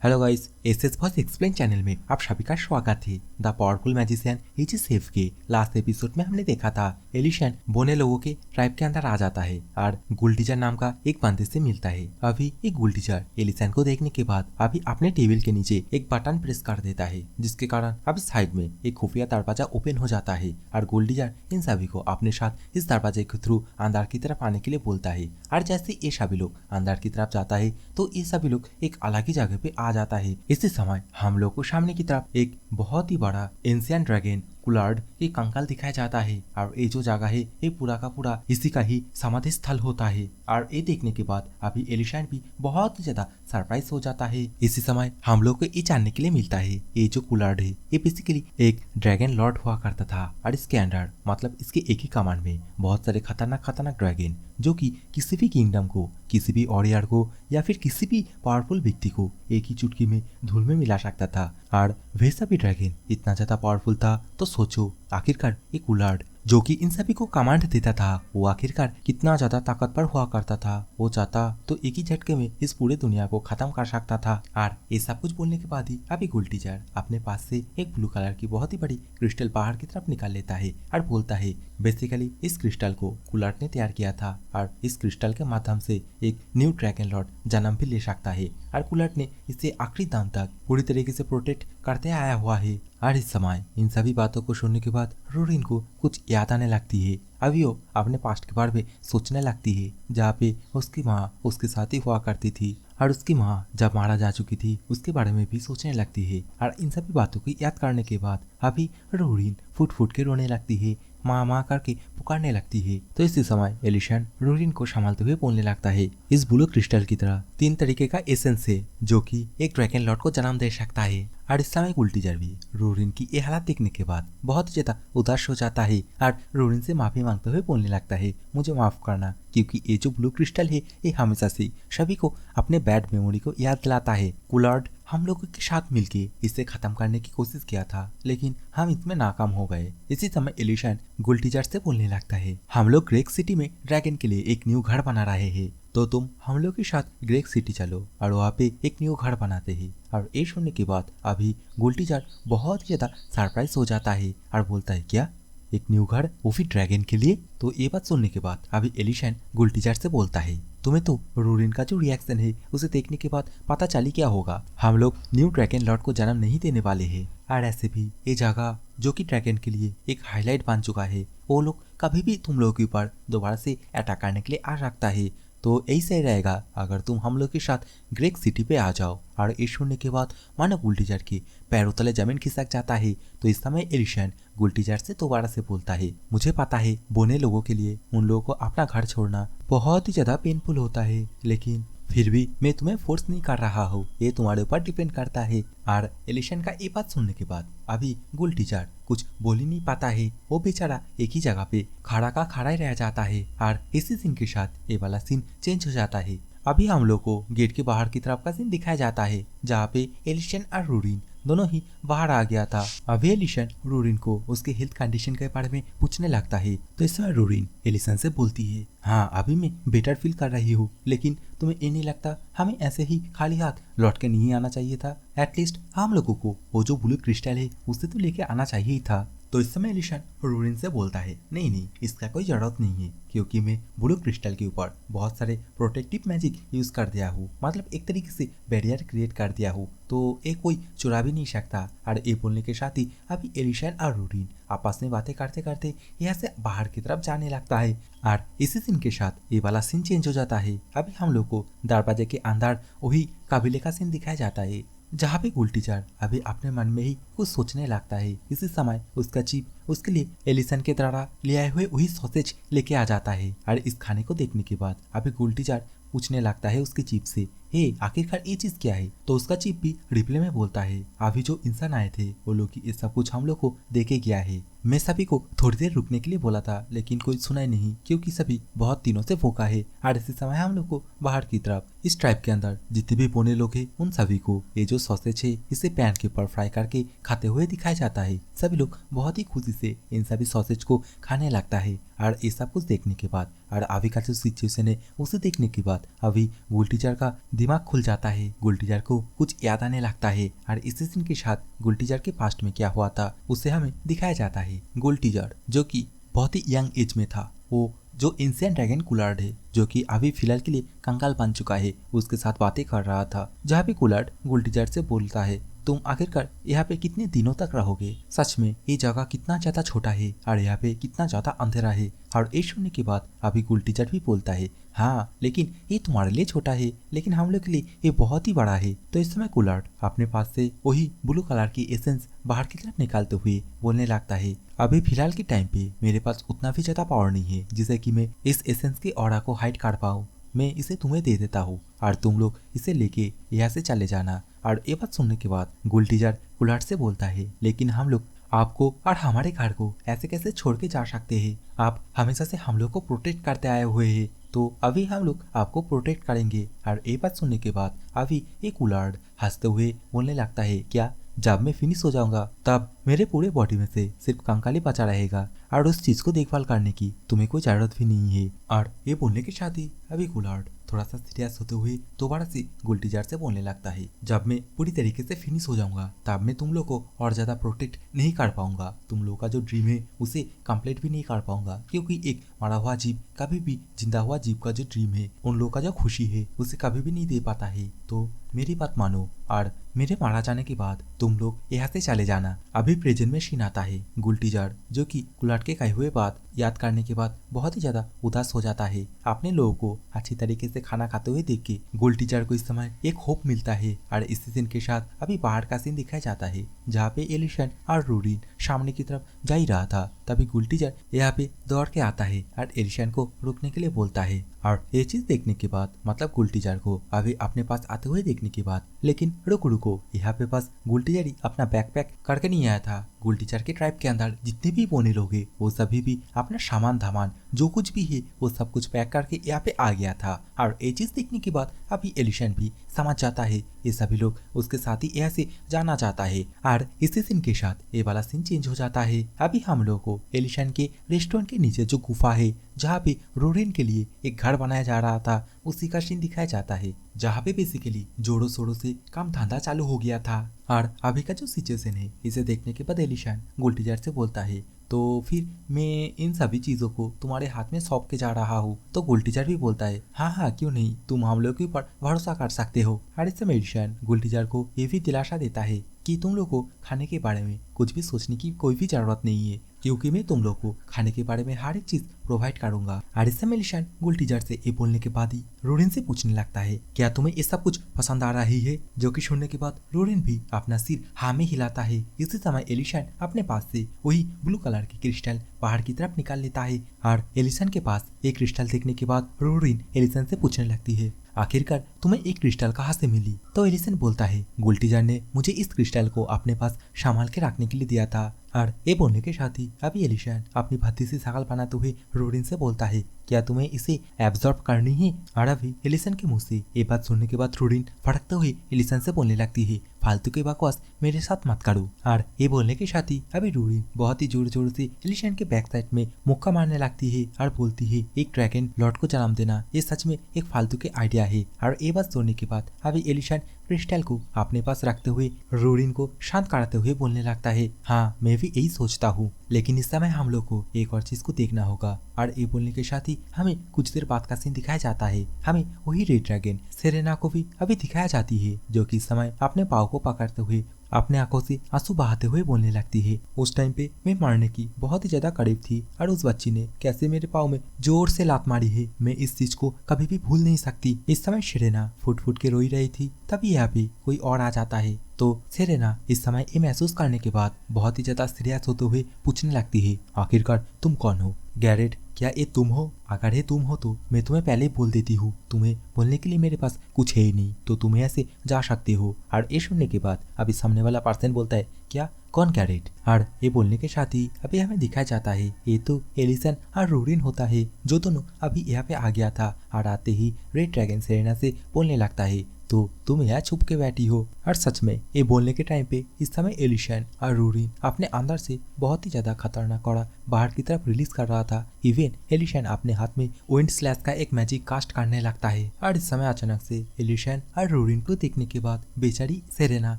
Hello guys, SS voice explain channel में आप सभी का स्वागत है। The powerful magician is safe के लास्ट एपिसोड में हमने देखा था एलिशन बोने लोगों के ट्राइब के अंदर आ जाता है और गुलटीचर नाम का एक बंदे से मिलता है। अभी एक गुलटीचर एलिशन को देखने के बाद अभी अपने टेबल के नीचे एक बटन प्रेस कर देता है, जिसके कारण अभी साइड में एक खुफिया दरवाजा ओपन हो जाता है और गुलटीचर इन सभी को अपने साथ इस दरवाजे के थ्रू अंदर की तरफ आने के लिए बोलता है। और जैसे ये सभी लोग अंदर की तरफ जाता है तो ये सभी लोग एक अलग ही जगह पे आ जाता है। इसी समय हम लोग को सामने की तरफ एक बहुत ही बड़ा एंशिएंट ड्रैगन कुलार्ड की कंकाल दिखाया जाता है और ये जो जगह है ये पूरा का पूरा इसी का ही समाधि स्थल होता है। और ये देखने के बाद अभी एलिशन भी बहुत ही ज्यादा सरप्राइज हो जाता है। इसी समय हम लोग को ये जानने के लिए मिलता है ये जो कुलार्ड है ये बेसिकली एक ड्रैगन लॉर्ड हुआ करता था और इसके अंडर मतलब इसके एक ही कमांड में बहुत सारे खतरनाक ड्रैगन जो कि किसी भी किंगडम को, किसी भी वॉरियर को या फिर किसी भी पावरफुल व्यक्ति को एक ही चुटकी में धूल में मिला सकता था। और वैसा भी ड्रैगन इतना ज्यादा पावरफुल था तो सोचो आखिरकार एक कुलार्ड जो कि इन सभी को कमांड देता था वो आखिरकार कितना ज्यादा ताकतवर हुआ करता था। वो चाहता तो एक ही झटके में इस पूरे दुनिया को खत्म कर सकता था। और ये सब कुछ बोलने के बाद ही अभी गुलटीचर अपने पास से एक ब्लू कलर की बहुत ही बड़ी क्रिस्टल पहाड़ की तरफ निकाल लेता है और बोलता है बेसिकली इस क्रिस्टल को कुलार्ड ने तैयार किया था और इस क्रिस्टल के माध्यम से एक न्यू ड्रैगन लॉर्ड जन्म भी ले सकता है और कुलार्ड ने इसे आखिरी दम तक पूरी तरीके से प्रोटेक्ट करते आया हुआ है। और इस समय इन सभी बातों को सुनने के बाद रोरिन को कुछ याद आने लगती है। अभी वो अपने पास्ट के बारे में सोचने लगती है जहाँ पे उसकी माँ उसके साथ ही हुआ करती थी और उसकी माँ जब मारा जा चुकी थी उसके बारे में भी सोचने लगती है। और इन सभी बातों को याद करने के बाद अभी रोरिन फुट फुट के रोने लगती है, माँ माँ करके पुकारने लगती है। तो इसी समय एलिशन रोरिन को संभालते हुए बोलने लगता है इस ब्लू क्रिस्टल की तरह 3 तरीके का एसेंस है जो कि एक ड्रैगन लॉर्ड को जन्म दे सकता है। और इस समय गुलटीचर भी रोरिन की ये हालत देखने के बाद बहुत ही ज्यादा उदास हो जाता है और रोरिन से माफी मांगते हुए बोलने लगता है मुझे माफ करना, क्योंकि ये जो ब्लू क्रिस्टल है ये हमेशा से सभी को अपने बैड मेमोरी को याद दिलाता है। कुलार्ड हम लोगों के साथ मिलके इसे खत्म करने की कोशिश किया था लेकिन हम इसमें नाकाम हो गए। इसी समय एलिशन गुलटीचर से बोलने लगता है हम लोग ग्रेक सिटी में ड्रैगन के लिए एक न्यू घर बना रहे हैं तो तुम हम लोग के साथ ग्रेक सिटी चलो और वहाँ पे एक न्यू घर बनाते हैं। और ये सुनने के बाद अभी गुलटीचर बहुत ज्यादा सरप्राइज हो जाता है और बोलता है क्या एक न्यू घर वो भी ड्रैगन के लिए। तो ये बात सुनने के बाद अभी एलिशन गुलटीचर से बोलता है तुम्हें तो रोरिन का जो रिएक्शन है उसे देखने के बाद पता चली क्या होगा, हम लोग न्यू ड्रैगन लॉर्ड को जन्म नहीं देने वाले हैं। और ऐसे भी ये जगह जो कि ड्रैगन के लिए एक हाईलाइट बन चुका है वो लोग कभी भी तुम लोगों के ऊपर दोबारा से अटैक करने के लिए आ सकता है। तो ऐसे रहेगा अगर तुम हम लोग के साथ ग्रेक सिटी पे आ जाओ। और ये सुनने के बाद मानो गुलटीचर के पैरों तले जमीन खिसक जाता है। तो इस समय एलिशन गुलटीचर से दोबारा से बोलता है मुझे पता है बोने लोगों के लिए उन लोगों को अपना घर छोड़ना बहुत ही ज्यादा पेनफुल होता है, लेकिन फिर भी मैं तुम्हें फोर्स नहीं कर रहा हूँ, ये तुम्हारे ऊपर डिपेंड करता है। और एलिशन का ये बात सुनने के बाद अभी गुलटीचर कुछ बोल ही नहीं पाता है, वो बेचारा एक ही जगह पे खड़ा का खड़ा ही रह जाता है। और इसी सीन के साथ ये वाला सीन चेंज हो जाता है। अभी हम लोग को गेट के बाहर की तरफ का सीन दिखाया जाता है जहाँ पे एलिशन और रोरिन दोनों ही बाहर आ गया था। अभी एलिशन रोरिन को उसके हेल्थ कंडीशन के बारे में पूछने लगता है। तो इस समय रोरिन एलिशन से बोलती है हाँ अभी मैं बेटर फील कर रही हूँ, लेकिन तुम्हें ये नहीं लगता हमें ऐसे ही खाली हाथ लौट के नहीं आना चाहिए था? एटलीस्ट हम लोगों को वो जो ब्लू क्रिस्टल है उससे तो लेके आना चाहिए ही था। तो इस समय एलिशन रोरिन से बोलता है नहीं इसका कोई जरूरत नहीं है, क्योंकि मैं ब्लू क्रिस्टल के ऊपर बहुत सारे प्रोटेक्टिव मैजिक यूज कर दिया हूँ, मतलब एक तरीके से बैरियर क्रिएट कर दिया हूँ, तो ये कोई चुरा भी नहीं सकता। और ये बोलने के साथ ही अभी एलिशन और रोरिन आपस में बातें करते करते यहाँ से बाहर की तरफ जाने लगता है। और इसी सीन के साथ ये वाला सीन चेंज हो जाता है। अभी हम लोग को दरवाजे के अंदर वही काबिले का सीन दिखाया जाता है जहाँ पे गुलटीचर अभी अपने मन में ही कुछ सोचने लगता है। इसी समय उसका चीफ उसके लिए एलिसन के द्वारा ले आए हुए वही सॉसेज लेके आ जाता है। और इस खाने को देखने के बाद अभी गुलटीचर पूछने लगता है उसके चीफ से हे आखिरकार ये चीज क्या है। तो उसका चीफ भी रिप्ले में बोलता है अभी जो इंसान आए थे वो लोग ये सब कुछ हम लोग को देके गया है, मैं सभी को थोड़ी देर रुकने के लिए बोला था लेकिन कोई सुना ही नहीं, क्योंकि सभी बहुत दिनों से भूखा है। और इसी समय हम लोग को बाहर की तरफ इस ट्राइब के अंदर जितने भी बोने लोग हैं उन सभी को ये जो सॉसेज है इसे पैन के ऊपर फ्राई करके खाते हुए दिखाया जाता है। सभी लोग बहुत ही खुशी से इन सभी सॉसेज को खाने लगता है। और ये सब कुछ देखने के बाद और अभी का जो सिचुएशन है उसे देखने के बाद अभी गुलटीचर का दिमाग खुल जाता है। गुलटीजर को कुछ याद आने लगता है और इसी सीन के साथ गुलटीजर के पास्ट में क्या हुआ था उसे हमें दिखाया जाता है। गुलटीजर जो कि बहुत ही यंग एज में था, वो जो एंशिएंट ड्रैगन कुलार्ड है जो कि अभी फिलहाल के लिए कंगाल बन चुका है, उसके साथ बातें कर रहा था। जहाँ पे कुलार्ड गुलटीजर से बोलता है, तुम आखिरकार यहाँ पे कितने दिनों तक रहोगे? सच में ये जगह कितना ज्यादा छोटा है और यहाँ पे कितना ज्यादा अंधेरा है। और ये सुनने के बाद अभी गुलटीजर भी बोलता है, हाँ लेकिन ये तुम्हारे लिए छोटा है, लेकिन हम लोग के लिए ये बहुत ही बड़ा है। तो इस समय कुलार्ड अपने पास से वही ब्लू कलर की एसेंस बाहर की तरफ निकालते हुए बोलने लगता है, अभी फिलहाल के टाइम पे मेरे पास उतना भी ज्यादा पावर नहीं है जिससे कि मैं इस एसेंस के ऑरा को हाइड कर पाऊँ। मैं इसे तुम्हें दे देता हूँ और तुम लोग इसे लेके यहाँ से चले जाना। और ये बात सुनने के बाद गुलटीजर कुलार्ड से बोलता है, लेकिन हम लोग आपको और हमारे घर को ऐसे कैसे छोड़ के जा सकते हैं? आप हमेशा से हम लोग को प्रोटेक्ट करते आए हुए हैं, तो अभी हम लोग आपको प्रोटेक्ट करेंगे। और ये बात सुनने के बाद अभी एक कुलार्ड हंसते हुए बोलने लगता है, क्या जब मैं फिनिश हो जाऊंगा तब मेरे पूरे बॉडी में से सिर्फ कंकाल ही बचा रहेगा और उस चीज को देखभाल करने की तुम्हें कोई जरूरत भी नहीं है। और ये बोलने के साथ ही अभी कुलार्ड थोड़ा सा सीरियस होते हुए दोबारा से गुलटीजर से बोलने लगता है, जब मैं पूरी तरीके से फिनिश हो जाऊंगा तब मैं तुम लोग को और ज्यादा प्रोटेक्ट नहीं कर पाऊंगा। तुम लोग का जो ड्रीम है उसे कंप्लीट भी नहीं कर पाऊंगा, क्योंकि एक मरा हुआ जीव कभी भी जिंदा हुआ जीव का जो ड्रीम है, उन लोगों का जो खुशी है, उसे कभी भी नहीं दे पाता है। तो मेरी बात मानो और मेरे मारा जाने के बाद तुम लोग यहाँ से चले जाना। अभी प्रेजेंट में सीन आता है। गुलटीजर जो कि कुलार्ड के कहे हुए बात याद करने के बाद बहुत ही ज्यादा उदास हो जाता है। अपने लोगों को अच्छी तरीके से खाना खाते हुए देख के गुलटीजर को इस समय एक होप मिलता है। और इसी सीन के साथ अभी बाहर का सीन दिखाया जाता है, जहाँ पे एलिशन और रूरिन सामने की तरफ जा ही रहा था। तभी गुलटीजर यहाँ पे दौड़ के आता है और एलिशन को रुकने के लिए बोलता है। और ये चीज देखने के बाद मतलब गुलटीजर को अभी अपने पास आते हुए देखने के बाद, लेकिन रुको यहाँ पे बस गुलटीजर ही अपना बैकपैक करके नहीं आया था। गुलटीजर के ट्राइब के अंदर जितने भी बोने लोग हैं वो सभी भी अपना सामान धामान जो कुछ भी है वो सब कुछ पैक करके यहाँ पे आ गया था। और ये चीज देखने के बाद अभी एलिशन भी समझ जाता है ये सभी लोग उसके साथ ही यहाँ से जाना चाहता है। और इसी सीन के साथ ये वाला सीन चेंज हो जाता है। अभी हम लोग को एलिशन के रेस्टोरेंट के नीचे जो गुफा है जहाँ पे रूरिन के लिए एक घर बनाया जा रहा था, उसी का सीन दिखाया जाता है, जहाँ पे बेसिकली जोरों शोरों से काम धंधा चालू हो गया था। और अभी का जो सिचुएशन है इसे देखने के बाद एलिशन गुलटीजर से बोलता है, तो फिर मैं इन सभी चीजों को तुम्हारे हाथ में सौंप के जा रहा हूँ। तो गुलटीजर भी बोलता है, हाँ हाँ क्यों नहीं, तुम हम लोग के ऊपर भरोसा कर सकते हो। और इस समय एलिशन गुलटीजर को ये भी दिलासा देता है कि तुम लोग को खाने के बारे में कुछ भी सोचने की कोई भी जरूरत नहीं है, क्योंकि मैं तुम लोग को खाने के बारे में हर एक चीज प्रोवाइड करूंगा। और इस समय एलिशन गुलटीजर से ये बोलने के बाद ही रूरिन से पूछने लगता है, क्या तुम्हें ये सब कुछ पसंद आ रही है? जो कि सुनने के बाद रूरिन भी अपना सिर हाँ में हिलाता है। इसी समय एलिशन अपने पास से वही ब्लू कलर की क्रिस्टल बाहर की तरफ निकाल लेता है। और एलिशन के पास एक क्रिस्टल देखने के बाद रूरिन एलिशन से पूछने लगती है, आखिरकार तुम्हें एक क्रिस्टल कहाँ से मिली? तो एलिशन बोलता है, गुलटीजर ने मुझे इस क्रिस्टल को अपने पास संभाल के रखने के लिए दिया था। और ये बोलने के साथ ही अभी एलिशन अपनी भद्दी सी शकल बनाते हुए रूरिन से बोलता है, क्या तुम्हें इसे एब्जॉर्ब करनी है? और अभी एलिशन के मुंह से ये बात सुनने के बाद रूरिन फटकते हुए एलिशन से बोलने लगती है, फालतू के बकवास मेरे साथ मत करो। और ये बोलने के साथ ही अभी रूरिन बहुत ही जोर जोर से एलिशन के बैक साइड में मुक्का मारने लगती है और बोलती है, एक ड्रैगन लॉर्ड को जन्म देना ये सच में एक फालतू के आइडिया है। और ये बात सुनने के बाद अभी एलिशन क्रिस्टल को अपने पास रखते हुए रूरिन को शांत कराते हुए बोलने लगता है, हाँ मैं भी यही सोचता हूँ, लेकिन इस समय हम लोग को एक और चीज को देखना होगा। और ये बोलने के साथ ही हमें कुछ देर बाद का सीन दिखाया जाता है। हमें वही रेड ड्रैगन सेरेना को भी अभी दिखाया जाती है, जो कि इस समय अपने पाँव को पकड़ते हुए अपने आंखों से आंसू बहाते हुए बोलने लगती है, उस टाइम पे मैं मरने की बहुत ही ज्यादा करीब थी और उस बच्ची ने कैसे मेरे पाँव में जोर से लात मारी है, मैं इस चीज को कभी भी भूल नहीं सकती। इस समय सेरेना फुट फुट के रोई रही थी, तभी यहाँ पे कोई और आ जाता है। तो सेरेना इस समय ये महसूस करने के बाद बहुत ही ज्यादा सीरियस होते हुए पूछने लगती है, आखिरकार तुम कौन हो? गैरेट क्या ये तुम हो? अगर ये तुम हो तो मैं तुम्हें पहले ही बोल देती हूँ, तुम्हें बोलने के लिए मेरे पास कुछ है ही नहीं, तो तुम्हें ऐसे जा सकते हो। और ये सुनने के बाद अभी सामने वाला पर्सन बोलता है, क्या कौन गैरेट? और ये बोलने के साथ ही अभी हमें दिखाया जाता है ये तो एलिसन और रूरिन होता है, जो दोनों अभी यहाँ पे आ गया था। और आते ही रेड ड्रैगन सेरेना से बोलने लगता है, तो तुम यहाँ छुप के बैठी हो। और सच में ये बोलने के टाइम पे इस समय एलिशन और रूरीन अपने अंदर से बहुत ही ज्यादा खतरनाक कौड़ा बाहर की तरफ रिलीज कर रहा था। इवन एलिशन अपने हाथ में विंड स्लैश का एक मैजिक कास्ट करने लगता है। और इस समय अचानक से एलिशन और रूरीन को देखने के बाद बेचारी सेरेना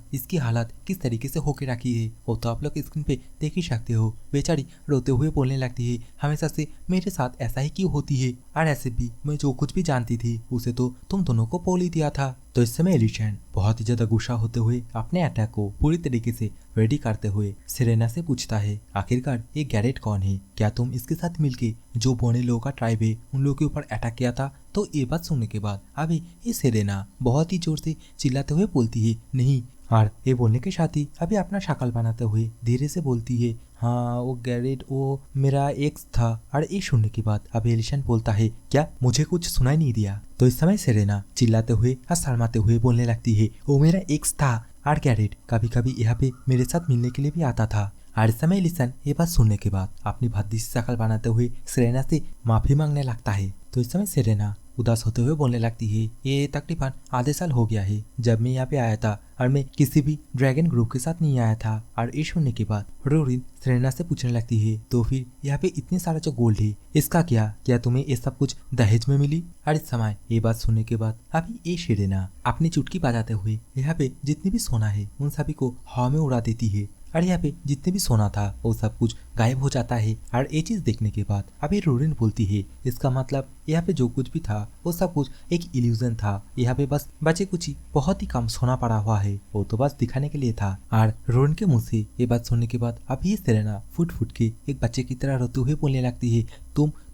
इसकी हालत किस तरीके से होके रखी है वो तो आप लोग स्क्रीन पे देख ही सकते हो। बेचारी रोते हुए बोलने लगती है, हमेशा से मेरे साथ ऐसा ही क्यों होती है, और ऐसे भी मैं जो कुछ भी जानती थी उसे तो तुम दोनों को बोल ही दिया था। तो इस समय एलिशन बहुत ही ज्यादा गुस्सा होते हुए अपने अटैक को पूरी तरीके से रेडी करते हुए सेरेना से पूछता है, आखिरकार ये गैरेट कौन है, क्या तुम इसके साथ मिलके जो बोने लोगों का ट्राइब है उन लोगों के ऊपर अटैक किया था। तो ये बात सुनने के बाद अभी ये सेरेना बहुत ही जोर से चिल्लाते हुए बोलती है, नहीं। और ये बोलने के साथ ही अभी अपना शक्ल बनाते हुए धीरे से बोलती है, हाँ वो गैरेट वो मेरा एक्स था। और ये सुनने के बाद अब एलिशन बोलता है, क्या मुझे कुछ सुनाई नहीं दिया। तो इस समय सेरेना चिल्लाते हुए और शर्माते हुए बोलने लगती है, वो मेरा एक्स था और गैरेट कभी कभी यहाँ पे मेरे साथ मिलने के लिए भी आता था। और इस समय एलिशन ये बात सुनने के बाद अपनी भद्दी सी शक्ल बनाते हुए सेरेना से माफी मांगने लगता है। तो इस समय सेरेना उदास होते हुए बोलने लगती है, ये तकरीबन आधे साल हो गया है जब मैं यहाँ पे आया था और मैं किसी भी ड्रैगन ग्रुप के साथ नहीं आया था। और ये सुनने के बाद रूरीन सेरेना से पूछने लगती है, तो फिर यहाँ पे इतने सारा जो गोल्ड है इसका क्या तुम्हें ये सब कुछ दहेज में मिली। और इस समय ये बात सुनने के बाद अभी ये सेरेना अपनी चुटकी बजाते हुए यहाँ पे जितनी भी सोना है उन सभी को हवा में उड़ा देती है। और यहाँ पे जितने भी सोना था वो सब कुछ गायब हो जाता है। और ये चीज देखने के बाद अभी रूरीन बोलती है, इसका मतलब यहाँ पे जो कुछ भी था वो सब कुछ एक इल्यूजन था, यहाँ पे बस बचे कुछ ही बहुत ही कम सोना पड़ा हुआ है, वो तो बस दिखाने के लिए था। और रूरीन के मुंह से ये बात सुनने के बाद अभी सेरेना फुट फुट के एक बच्चे की तरह रोते हुए बोलने लगती है,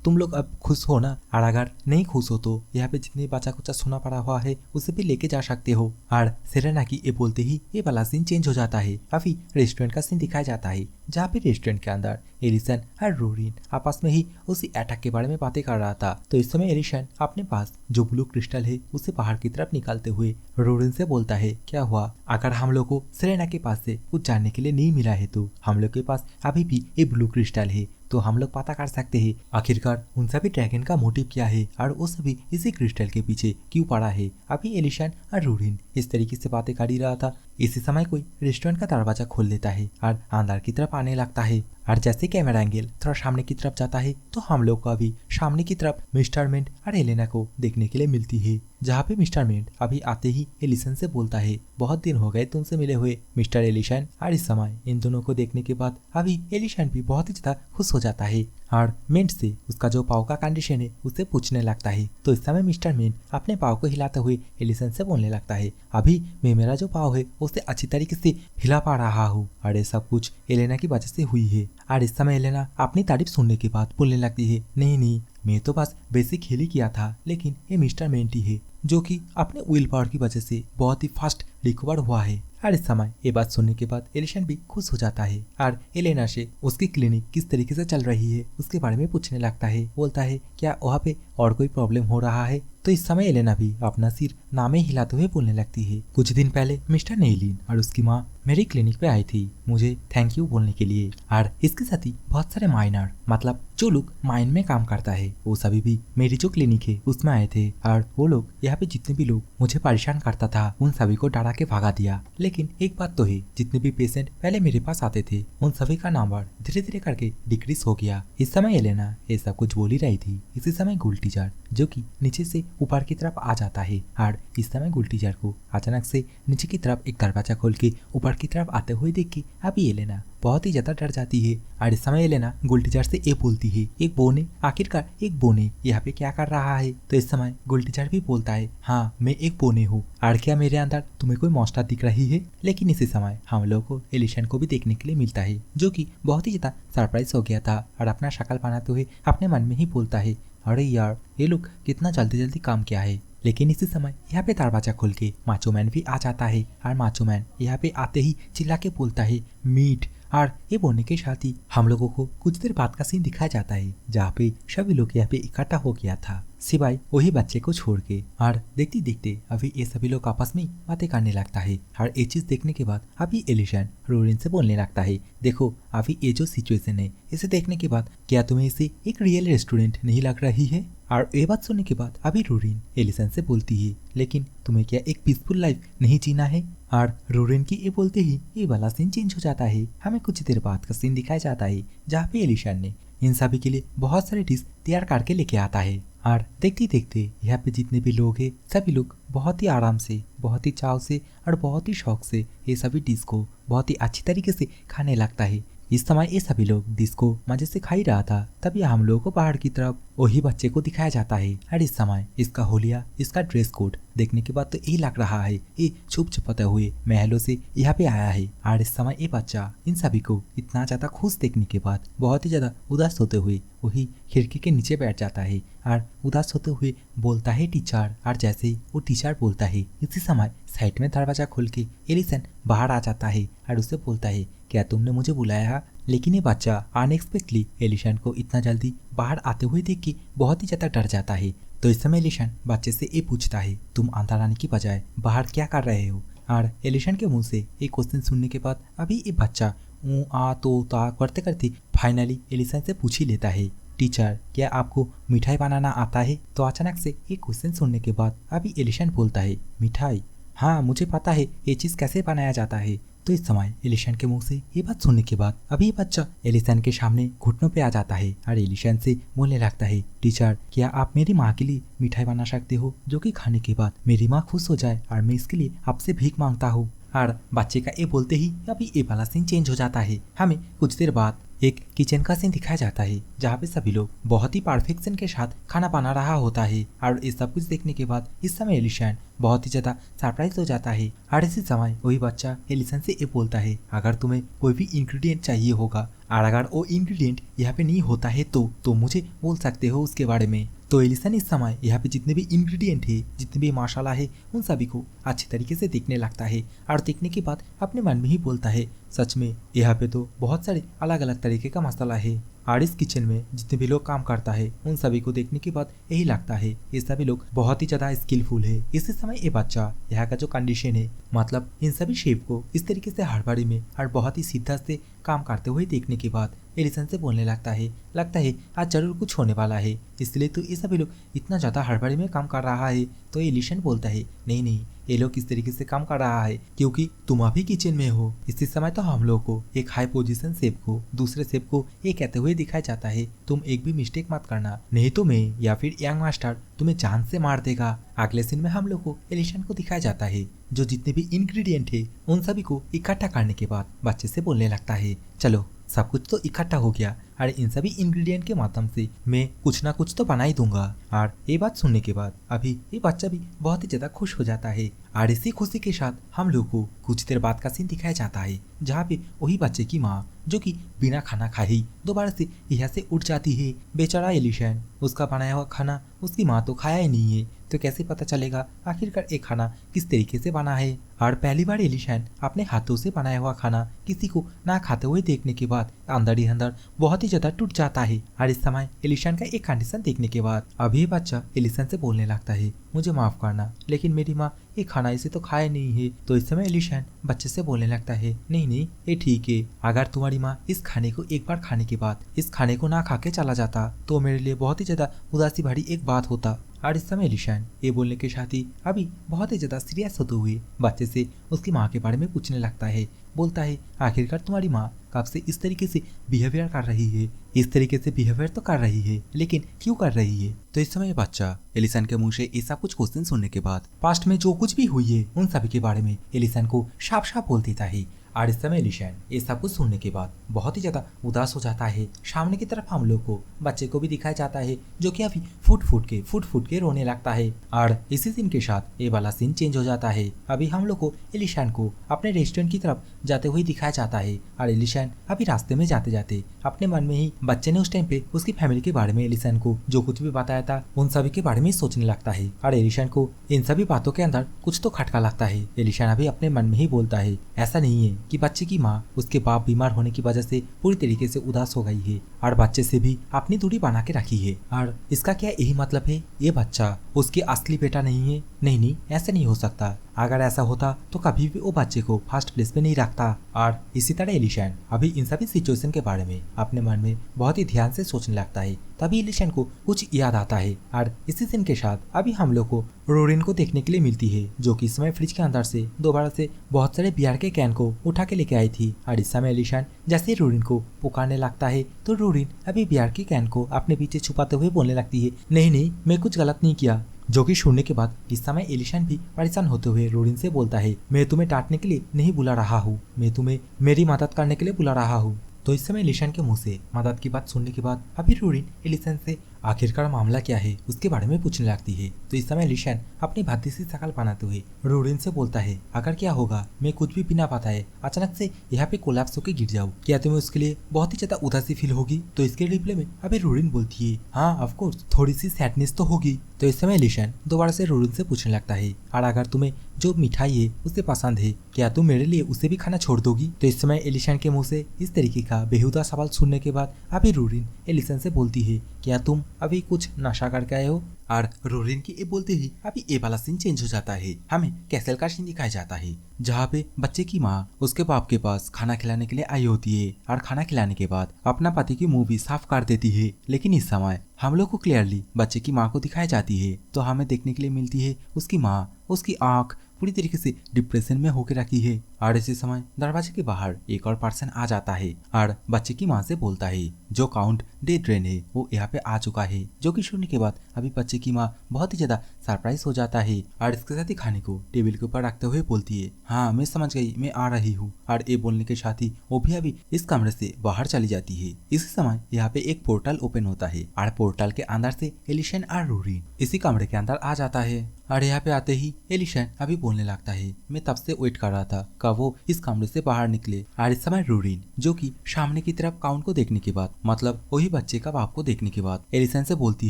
तुम लोग अब खुश हो ना, और अगर नहीं खुश हो तो यहाँ पे जितने बचा कुचा सोना पड़ा हुआ है उसे भी लेके जा सकते हो। और सेरेना की ये बोलते ही ये वाला सीन चेंज हो जाता है, काफी रेस्टोरेंट का सीन दिखाया जाता है जहाँ पे रेस्टोरेंट के अंदर एलिशन और रूरीन आपस में ही उसी अटैक के बारे में बातें कर रहा था। तो इस समय एलिशन अपने पास जो ब्लू क्रिस्टल है उसे पहाड़ की तरफ निकालते हुए रूरीन से बोलता है, क्या हुआ, अगर हम लोग को सेरेना के पास से कुछ जानने के लिए नहीं मिला है तो हम लोग के पास अभी भी ये ब्लू क्रिस्टल है, तो हम लोग पता कर सकते हैं आखिरकार उन सभी ड्रैगन का मोटिव क्या है और वो सभी इसी क्रिस्टल के पीछे क्यों पड़ा है। अभी एलिशन और रूरीन इस तरीके से बातें कर ही रहा था। इसी समय कोई रेस्टोरेंट का दरवाजा खोल देता है और अंदर की तरफ आने लगता है। और जैसे कैमरा एंगल थोड़ा सामने की तरफ जाता है तो हम लोग को अभी सामने की तरफ मिस्टर मिंट और एलेना को देखने के लिए मिलती है, जहाँ पे मिस्टर मिंट अभी आते ही एलिशन से बोलता है, बहुत दिन हो गए तुमसे मिले हुए मिस्टर एलिशन। और इस समय इन दोनों को देखने के बाद अभी एलिशन भी बहुत ही ज्यादा खुश हो जाता है और मिंट से उसका जो पाव का कंडीशन है उसे पूछने लगता है। तो इस समय मिस्टर मिंट अपने पाव को हिलाते हुए एलिशन से बोलने लगता है, अभी मैं मेरा जो पाव है उसे अच्छी तरीके से हिला पा रहा हूँ और ये सब कुछ एलेना की वजह से हुई है। और इस समय एलेना अपनी तारीफ सुनने के बाद बोलने लगती है, नहीं मैं तो बस बेसिक खेल ही किया था, लेकिन ये मिस्टर मिंट ही है जो कि अपने विल पावर की वजह से बहुत ही फास्ट रिकवर हुआ है। और इस समय ये बात सुनने के बाद एलिशन भी खुश हो जाता है और एलेना से उसकी क्लिनिक किस तरीके से चल रही है उसके बारे में पूछने लगता है, बोलता है क्या वहाँ पे और कोई प्रॉब्लम हो रहा है। तो इस समय एलेना भी अपना सिर नामे हिलाते हुए बोलने लगती है, कुछ दिन पहले मिस्टर नेलिन और उसकी माँ मेरी क्लिनिक पे आई थी मुझे थैंक यू बोलने के लिए, और इसके साथ ही बहुत सारे माइनर मतलब जो लोग माइन में काम करता है वो सभी भी मेरी जो क्लिनिक है उसमें आए थे और वो लोग यहाँ पे जितने भी लोग मुझे परेशान करता था उन सभी को डरा के भगा दिया। लेकिन एक बात तो है, जितने भी पेशेंट पहले मेरे पास आते थे उन सभी का नंबर धीरे धीरे करके डिक्रीज हो गया। इस समय एलेना ये सब कुछ बोल ही रही थी, इसी समय गुल टीचर जो कि नीचे से ऊपर की तरफ आ जाता है और इस समय गुल टीचर को अचानक से नीचे की तरफ एक दरवाजा खोल के ऊपर की तरफ आते हुए देख के अभी एलेना बहुत ही ज्यादा डर जाती है। और इस समय एलेना गुल टीचर से ये बोलती है, एक बोने आखिरकार एक बोने यहाँ पे क्या कर रहा है। तो इस समय गुल टीचर भी बोलता है, हाँ मैं एक बोने हूँ और क्या मेरे अंदर तुम्हें कोई मॉन्स्टर दिख रही है। लेकिन इसी समय हम लोग को एलिशन को भी देखने के लिए मिलता है जो कि बहुत ही ज्यादा सरप्राइज हो गया था और अपना शक्ल बनाते हुए अपने मन में ही बोलता है, अरे यार ये लोग कितना जल्दी जल्दी काम किया है। लेकिन इसी समय यहाँ पे दरवाजा खोल के माचो मैन भी आ जाता है और माचो मैन यहाँ पे आते ही चिल्ला के बोलता है मीट। और ये बोलने के साथ ही हम लोगों को कुछ देर बाद का सीन दिखाया जाता है जहाँ पे सभी लोग यहाँ पे इकट्ठा हो गया था। सिवाय वही बच्चे को छोड़ के। और देखते देखते अभी ये सभी लोग आपस में बातें करने लगता है। और ये चीज देखने के बाद अभी एलिशन रोरिन से बोलने लगता है, देखो अभी ये जो सिचुएशन है इसे देखने के बाद क्या तुम्हें इसे एक रियल रेस्टोरेंट नहीं लग रही है। और ये बात सुनने के बाद अभी रोरिन एलिसन से बोलती है, लेकिन तुम्हें क्या एक पीसफुल लाइफ नहीं जीना है। और रोरिन की ये बोलते ही ये वाला सीन चेंज हो जाता है। हमें कुछ देर बाद का सीन दिखाया जाता है जहाँ पे एलिशन ने इन सभी के लिए बहुत सारे डिश तैयार करके लेके आता है। और देखते देखते यहाँ पे जितने भी लोग हैं सभी लोग बहुत ही आराम से, बहुत ही चाव से और बहुत ही शौक से ये सभी डिश को बहुत ही अच्छी तरीके से खाने लगता है। इस समय ये सभी लोग डिश को मजे से खा ही रहा था, तभी हम लोगों को पहाड़ की तरफ वही बच्चे को दिखाया जाता है। और इस समय इसका होलिया, इसका ड्रेस कोड देखने के बाद तो यही लग रहा है ये छुप छुपाते हुए महलों से यहाँ पे आया है। और इस समय ये बच्चा इन सभी को इतना ज्यादा खुश देखने के बाद बहुत ही ज्यादा उदास होते हुए वही खिड़की के नीचे बैठ जाता है और उदास होते हुए बोलता है टीचर। और जैसे ही वो टीचर बोलता है इसी समय साइड में दरवाजा खोल के एलिसन बाहर आ जाता है और उससे बोलता है, क्या तुमने मुझे बुलाया। लेकिन ये बच्चा अनएक्सपेक्टली एलिशन को इतना जल्दी बाहर आते हुए देख के बहुत ही ज्यादा डर जाता है। तो इस समय एलिशन बच्चे से ये पूछता है, तुम अंदर आने की बजाय बाहर क्या कर रहे हो। और एलिशन के मुंह से एक क्वेश्चन सुनने के बाद अभी ये बच्चा ऊ आ तो ता करते करते फाइनली एलिसन से पूछ ही लेता है, टीचर क्या आपको मिठाई बनाना आता है। तो अचानक से एक क्वेश्चन सुनने के बाद अभी एलिशन बोलता है, मिठाई, हाँ मुझे पता है ये चीज कैसे बनाया जाता है। तो इस समय एलिशन के मुंह से ये बात सुनने के बाद अभी ये बच्चा एलिशन के सामने घुटनों पे आ जाता है और एलिशन से बोलने लगता है, टीचर क्या आप मेरी माँ के लिए मिठाई बना सकते हो जो कि खाने के बाद मेरी माँ खुश हो जाए और मैं इसके लिए आपसे भीख मांगता हूँ। और बच्चे का ये बोलते ही अभी ये वाला सीन चेंज हो जाता है। हमें कुछ देर बाद एक किचन का सीन दिखाया जाता है जहाँ पे सभी लोग बहुत ही परफेक्शन के साथ खाना बना रहा होता है। और ये सब कुछ देखने के बाद इस समय एलिशन बहुत ही ज्यादा सरप्राइज हो जाता है। और इसी समय वही बच्चा एलिशन से ये बोलता है, अगर तुम्हें कोई भी इंग्रेडिएंट चाहिए होगा और अगर वो इंग्रेडिएंट यहाँ पे नहीं होता है तो मुझे बोल सकते हो उसके बारे में। तो एलिसन इस समय यहाँ पे जितने भी इंग्रेडिएंट है, जितने भी मसाला है, उन सभी को अच्छी तरीके से देखने लगता है और देखने के बाद अपने मन में ही बोलता है, सच में यहाँ पे तो बहुत सारे अलग अलग तरीके का मसाला है। और इस किचन में जितने भी लोग काम करता है उन सभी को देखने के बाद यही लगता है ये सभी लोग बहुत ही ज्यादा स्किलफुल है। इसी समय ये बच्चा यहाँ का जो कंडीशन है, मतलब इन सभी शेफ को इस तरीके से हड़बड़ी में और बहुत ही सीधा से काम करते हुए देखने के बाद एलिसन से बोलने लगता है आज जरूर कुछ होने वाला है, इसलिए तो ये सभी लोग इतना ज्यादा हड़बड़ी में काम कर रहा है। तो एलिसन बोलता है, नहीं ये लोग किस तरीके से काम कर रहा है क्योंकि तुम अभी किचन में हो। इसी समय तो हम लोग को एक हाई पोजीशन शेफ को दूसरे शेफ को ये कहते हुए दिखाया जाता है, तुम एक भी मिस्टेक मत करना, नहीं तो मैं या फिर यंग मास्टर तुम्हें जान से मार देगा। अगले सीन में हम लोग को एलिशन को दिखाया जाता है जो जितने भी इंग्रेडिएंट है उन सभी को इकट्ठा करने के बाद बच्चे से बोलने लगता है, चलो सब कुछ तो इकट्ठा हो गया और इन सभी इंग्रेडिएंट के माध्यम से मैं कुछ ना कुछ तो बना ही दूंगा। और ये बात सुनने के बाद अभी ये बच्चा भी बहुत ही ज्यादा खुश हो जाता है। और इसी खुशी के साथ हम लोग को कुछ देर बाद का सीन दिखाया जाता है जहाँ पे वही बच्चे की माँ जो कि बिना खाना खाए ही दोबारा से यहाँ से उठ जाती है। बेचारा एलिशन, उसका बनाया हुआ खाना उसकी माँ तो खाया ही नहीं है, तो कैसे पता चलेगा आखिरकार ये खाना किस तरीके से बना है। और पहली बार एलिशन अपने हाथों से बनाया हुआ खाना किसी को ना खाते हुए देखने के बाद अंदर ही अंदर बहुत ही ज्यादा टूट जाता है। और इस समय एलिशन का एक कंडीशन देखने के बाद अभी बच्चा एलिशन से बोलने लगता है, मुझे माफ करना लेकिन मेरी माँ ये खाना इसे तो खाया नहीं है। तो इस समय एलिशन बच्चे से बोलने लगता है, नहीं ये ठीक है, अगर तुम्हारी माँ इस खाने को एक बार खाने के बाद इस खाने को ना खा के चला जाता तो मेरे लिए बहुत ही ज्यादा उदासी भरी एक बात होता। और इस समय एलिशन ये बोलने के साथ ही अभी बहुत ही ज्यादा सीरियस होते हुए बच्चे से उसकी माँ के बारे में पूछने लगता है, बोलता है, आखिरकार तुम्हारी माँ कब से इस तरीके से बिहेवियर कर रही है। इस तरीके से बिहेवियर तो कर रही है लेकिन क्यों कर रही है। तो इस समय बच्चा एलिसन के मुंह से ऐसा कुछ क्वेश्चन सुनने के बाद पास्ट में जो कुछ भी हुई है उन सभी के बारे में एलिसन को साफ साफ बोल देता है। और इस समय एलिशन ये सब कुछ सुनने के बाद बहुत ही ज्यादा उदास हो जाता है। सामने की तरफ हम लोग को बच्चे को भी दिखाया जाता है जो कि अभी फुट फुट के रोने लगता है। और इसी सीन के साथ ये वाला सीन चेंज हो जाता है। अभी हम लोग को एलिशन को अपने रेस्टोरेंट की तरफ जाते हुए दिखाया जाता है। और एलिशन अभी रास्ते में जाते जाते अपने मन में ही बच्चे ने उस टाइम पे उसकी फैमिली के बारे में एलिशन को जो कुछ भी बताया था उन सभी के बारे में सोचने लगता है। और एलिशन को इन सभी बातों के अंदर कुछ तो खटका लगता है। एलिशन अभी अपने मन में ही बोलता है, ऐसा नहीं है कि बच्चे की माँ उसके बाप बीमार होने की वजह वजह से पूरी तरीके से उदास हो गई है और बच्चे से भी अपनी दूरी बना के रखी है। और इसका क्या यही मतलब है ये बच्चा उसकी असली बेटा नहीं है? नहीं नहीं, ऐसा नहीं हो सकता। अगर ऐसा होता तो कभी भी वो बच्चे को फर्स्ट प्लेस पे नहीं रखता। और इसी तरह एलिशन अभी इन सभी सिचुएशन के बारे में अपने मन में बहुत ही ध्यान से सोचने लगता है। तभी एलिशन को कुछ याद आता है और इसी सीन के साथ अभी हम लोग को रोरिन को देखने के लिए मिलती है, जो कि इस समय फ्रिज के अंदर से दोबारा से बहुत सारे बियर के कैन को उठा के लेके आई थी। और इस समय एलिशन जैसे रोरिन को पुकारने लगता है तो रोरिन अभी बियर के कैन को अपने पीछे छुपाते हुए बोलने लगती है, नहीं नहीं, मैं कुछ गलत नहीं किया। जो कि सुनने के बाद इस समय एलिशन भी परेशान होते हुए रोरिन से बोलता है, मैं तुम्हें डांटने के लिए नहीं बुला रहा हूँ, मैं तुम्हें मेरी मदद करने के लिए बुला रहा हूँ। तो इस समय एलिशन के मुंह से मदद की बात सुनने के बाद अभी रोरिन एलिशन से आखिरकार मामला क्या है उसके बारे में पूछने लगती है। तो इस समय एलिशन अपनी भाती सी शकल बनाते हुए रोरिन से बोलता है, अगर क्या होगा मैं कुछ भी बिना बताए अचानक से यहाँ पे कोलैप्स होकर गिर जाऊँ, क्या तुम्हें उसके लिए बहुत ही ज्यादा उदासी फील होगी? तो इसके रिप्लाई में अभी रोरिन बोलती है, हाँ ऑफ कोर्स, थोड़ी सी सैडनेस तो होगी। तो इस समय एलिशन दोबारा से रोरिन से पूछने लगता है, और अगर तुम्हें जो मिठाई है उसे पसंद है, क्या तुम मेरे लिए उसे भी खाना छोड़ दोगी? तो इस समय एलिशन के मुंह से इस तरीके का बेहुदा सवाल सुनने के बाद अभी रोरिन एलिशन से बोलती है, क्या तुम अभी कुछ नशा करके आए हो? और रोरिन की ये बोलते ही अभी ये वाला सीन चेंज हो जाता है। हमें कैसल का सीन दिखाया जाता है जहाँ पे बच्चे की माँ उसके बाप के पास खाना खिलाने के लिए आई होती है और खाना खिलाने के बाद अपना पति की मुंह भी साफ कर देती है। लेकिन इस समय हम लोग को क्लियरली बच्चे की माँ को दिखाई जाती है, तो हमें देखने के लिए मिलती है उसकी माँ, उसकी आंख पूरी तरीके से डिप्रेशन में होकर रखी है। और इसी समय दरवाजे के बाहर एक और पर्सन आ जाता है और बच्चे की माँ से बोलता है, जो काउंट डे ड्रेन है वो यहाँ पे आ चुका है। जो कि सुनने के बाद अभी बच्चे की माँ बहुत ही ज्यादा सरप्राइज हो जाता है और इसके साथ ही खाने को टेबल के ऊपर रखते हुए बोलती है, हाँ मैं समझ गई, मैं आ रही हूँ। और ये बोलने के साथ ही वो भी अभी इस कमरे से बाहर चली जाती है। इसी समय यहाँ पे एक पोर्टल ओपन होता है और पोर्टल के अंदर से एलिशन और रोरिन इसी कमरे के अंदर आ जाता है। और यहाँ पे आते ही एलिशन अभी बोलने लगता है, मैं तब से वेट कर रहा था कब वो इस कमरे से बाहर निकले। और इस समय रोरिन जो कि सामने की तरफ काउंट को देखने के बाद, मतलब वही बच्चे का बाप को देखने के बाद एलिशन से बोलती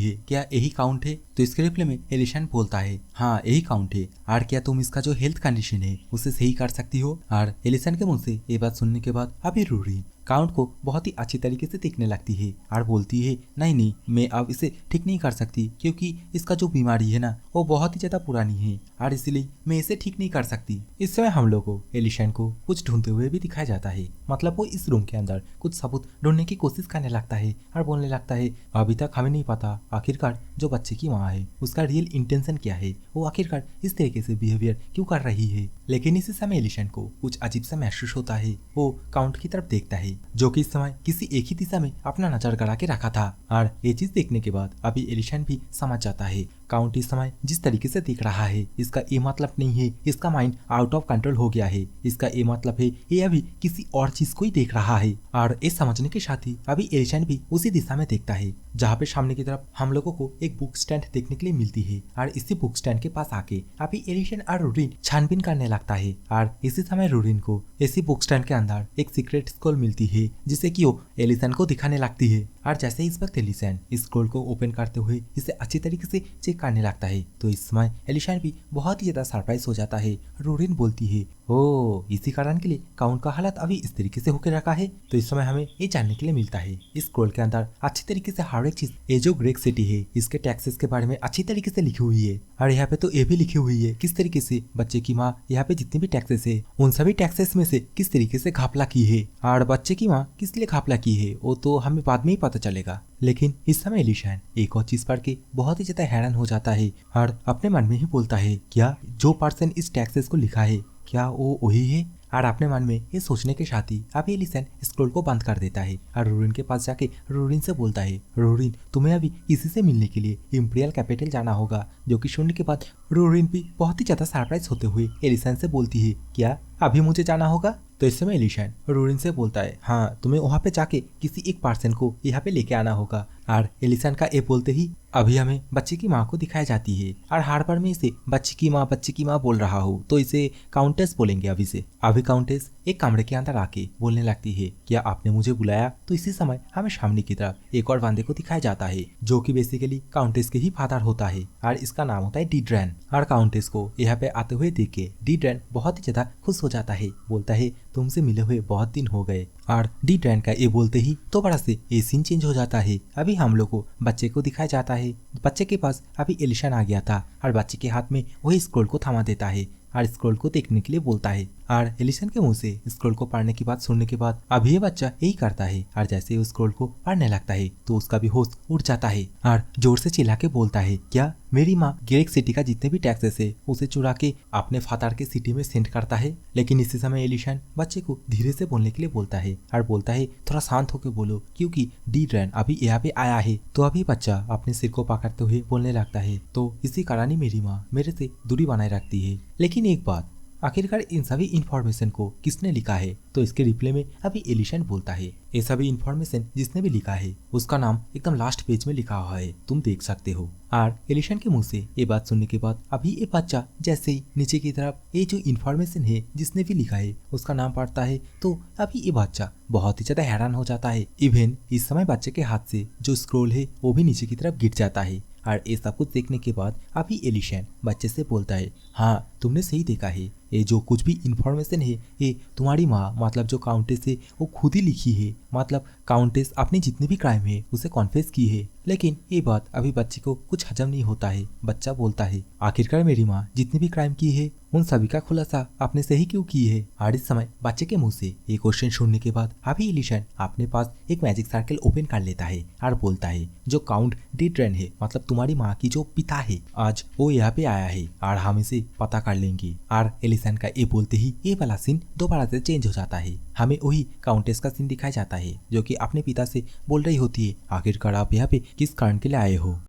है, क्या यही काउंट है? तो इसके रिप्लाई में एलिशन बोलता है, हाँ यही काउंट है। और क्या तुम इसका जो हेल्थ कंडीशन है उसे सही कर सकती हो? और एलिशन के मुंह से ये बात सुनने के बाद अभी रोरिन काउंट को बहुत ही अच्छी तरीके से देखने लगती है और बोलती है, नहीं नहीं, मैं अब इसे ठीक नहीं कर सकती, क्योंकि इसका जो बीमारी है ना वो बहुत ही ज्यादा पुरानी है और इसलिए मैं इसे ठीक नहीं कर सकती। इस समय हम लोग को एलिशन को कुछ ढूंढते हुए भी दिखाया जाता है, मतलब वो इस रूम के अंदर कुछ सबूत ढूंढने की कोशिश करने लगता है और बोलने लगता है, अभी तक हमें नहीं पता आखिरकार जो बच्चे की माँ है उसका रियल इंटेंशन क्या है, वो आखिरकार इस तरीके से बिहेवियर क्यों कर रही है। लेकिन इसी समय एलिशन को कुछ अजीब सा महसूस होता है। वो काउंट की तरफ देखता है जो कि इस समय किसी एक ही दिशा में अपना नजर गड़ा के रखा था। और ये चीज देखने के बाद अभी एलिशन भी समझ जाता है काउंट इस समय जिस तरीके से देख रहा है इसका ये मतलब नहीं है इसका माइंड आउट ऑफ कंट्रोल हो गया है, इसका ये मतलब है ये अभी किसी और चीज को ही देख रहा है। और ये समझने के साथ ही अभी एलिशन भी उसी दिशा में देखता है जहाँ पे सामने की तरफ हम लोगों को एक बुक स्टैंड देखने के लिए मिलती है। और इसी बुक स्टैंड के पास आके अभी एलिशन और रोरिन छानबीन करने लगता है। और इसी समय रोरिन को इसी बुक स्टैंड के अंदर एक सीक्रेट स्क्रॉल मिलती है जिसे कि वो एलिशन को दिखाने लगती है। और जैसे इस वक्त एलिशन इस स्क्रॉल को ओपन करते हुए इसे अच्छी तरीके से चेक करने लगता है तो इस समय एलिशन भी बहुत ही ज्यादा सरप्राइज हो जाता है। रोरिन बोलती है, ओ इसी कारण के लिए काउंट का हालत अभी इस तरीके से होकर रखा है। तो इस समय हमें ये जानने के लिए मिलता है इस स्क्रॉल के अंदर अच्छी तरीके से हर एक चीज, ये जो ग्रेक सिटी है इसके टैक्सेस के बारे में अच्छी तरीके से लिखी हुई है। और यहाँ पे तो ये भी लिखी हुई है किस तरीके से बच्चे की माँ यहाँ पे जितने भी टैक्सेस है उन सभी टैक्सेस में से किस तरीके से घपला की है। और बच्चे की माँ किस लिए घपला की है वो तो हमें बाद में ही पता चलेगा। लेकिन इस समय एलिशन एक और चीज पढ़ के बहुत ही ज्यादा हैरान हो जाता है और अपने मन में ही बोलता है, क्या जो पर्सन इस टैक्सेस को लिखा है क्या वो वही है? और अपने मन में ये सोचने के साथ ही अभी एलिशन स्क्रॉल को बंद कर देता है और रोरिन के पास जाके रोरिन से बोलता है, रोरिन तुम्हें अभी इसी से मिलने के लिए इंपीरियल कैपिटल जाना होगा। जो कि सुनने के बाद रोरिन भी बहुत ही ज्यादा सरप्राइज होते हुए एलिशन से बोलती है, क्या अभी मुझे जाना होगा? तो इस समय एलिशन रोरिन से बोलता है, हाँ तुम्हें वहाँ पे जाके किसी एक पर्सन को यहाँ पे लेके आना होगा और एलिसन का ये बोलते ही अभी हमें बच्चे की माँ को दिखाई जाती है और हर बार में इसे बच्चे की माँ बोल रहा हूँ तो इसे काउंटेस बोलेंगे अभी से। अभी काउंटेस एक कमरे के अंदर आके बोलने लगती है, क्या आपने मुझे बुलाया? तो इसी समय हमें सामने की तरफ एक और बंदे को दिखाया जाता है जो कि बेसिकली काउंटेस के ही फादर होता है और इसका नाम होता है डीड्रैन। और काउंटेस को यहाँ पे आते हुए देख के डीड्रैन बहुत ही ज्यादा खुश हो जाता है, बोलता है तुमसे मिले हुए बहुत दिन हो गए। और डीड्रैन का ये बोलते ही तो बड़ा से ये सीन चेंज हो जाता है। अभी हम लोग को बच्चे को दिखाया जाता है, बच्चे के पास अभी एलिशन आ गया था और बच्चे के हाथ में वही स्क्रोल को थमा देता है और स्क्रोल को देखने के लिए बोलता है। और एलिशन के मुंह से स्क्रोल को पढ़ने की बात सुनने के बाद अभी ये बच्चा यही करता है और जैसे ही स्क्रोल को पढ़ने लगता है तो उसका भी होश उड़ जाता है और जोर से चिल्ला के बोलता है, क्या मेरी माँ ग्रेक सिटी का जितने भी टैक्सेस है उसे चुरा के अपने फादर के सिटी में सेंड करता है। लेकिन इसी समय एलिशन बच्चे को धीरे से बोलने के लिए बोलता है और बोलता है थोड़ा शांत होकर बोलो क्योंकि डीड्रैन अभी यहाँ पे आया है। तो अभी बच्चा अपने सिर को पकड़ते हुए बोलने लगता है, तो इसी कारण ही मेरी माँ मेरे से दूरी बनाए रखती है। लेकिन एक बात, आखिरकार इन सभी इंफॉर्मेशन को किसने लिखा है? तो इसके रिप्लाई में अभी एलिशन बोलता है, ये सभी इंफॉर्मेशन जिसने भी लिखा है उसका नाम एकदम लास्ट पेज में लिखा हुआ है, तुम देख सकते हो। और एलिशन के मुंह से ये बात सुनने के बाद अभी ये बच्चा जैसे ही नीचे की तरफ ये जो इंफॉर्मेशन है जिसने भी लिखा है उसका नाम पढ़ता है तो अभी ये बच्चा बहुत ही ज्यादा हैरान हो जाता है। इवन इस समय बच्चे के हाथ से जो स्क्रोल है वो भी नीचे की तरफ गिर जाता है। और ये सब कुछ देखने के बाद अभी एलिशन बच्चे से बोलता है, हाँ तुमने सही देखा है, ये जो कुछ भी इंफॉर्मेशन है ये तुम्हारी माँ मतलब जो काउंटेस है वो खुद ही लिखी है। मतलब काउंटेस अपने जितने भी क्राइम है उसे कॉन्फेस की है। लेकिन ये बात अभी बच्चे को कुछ हजम नहीं होता है। बच्चा बोलता है, आखिरकार मेरी माँ जितने भी क्राइम की है उन सभी का खुलासा आपने सही क्यों की है? और इस समय बच्चे के मुंह से ये क्वेश्चन सुनने के बाद अभी एलिशन अपने पास एक मैजिक सर्कल ओपन कर लेता है और बोलता है, जो काउंट डीड्रैन है मतलब तुम्हारी माँ की जो पिता है आज वो यहाँ पे आया है और हम इसे पता कर लेंगे। और एलिशन का ये बोलते ही ये वाला सीन दोबारा से चेंज हो जाता है। हमें वही काउंटेस का सीन दिखाया जाता है जो कि अपने पिता से बोल रही होती है, आखिरकार आप यहाँ पे किस कारण के लिए आए हो?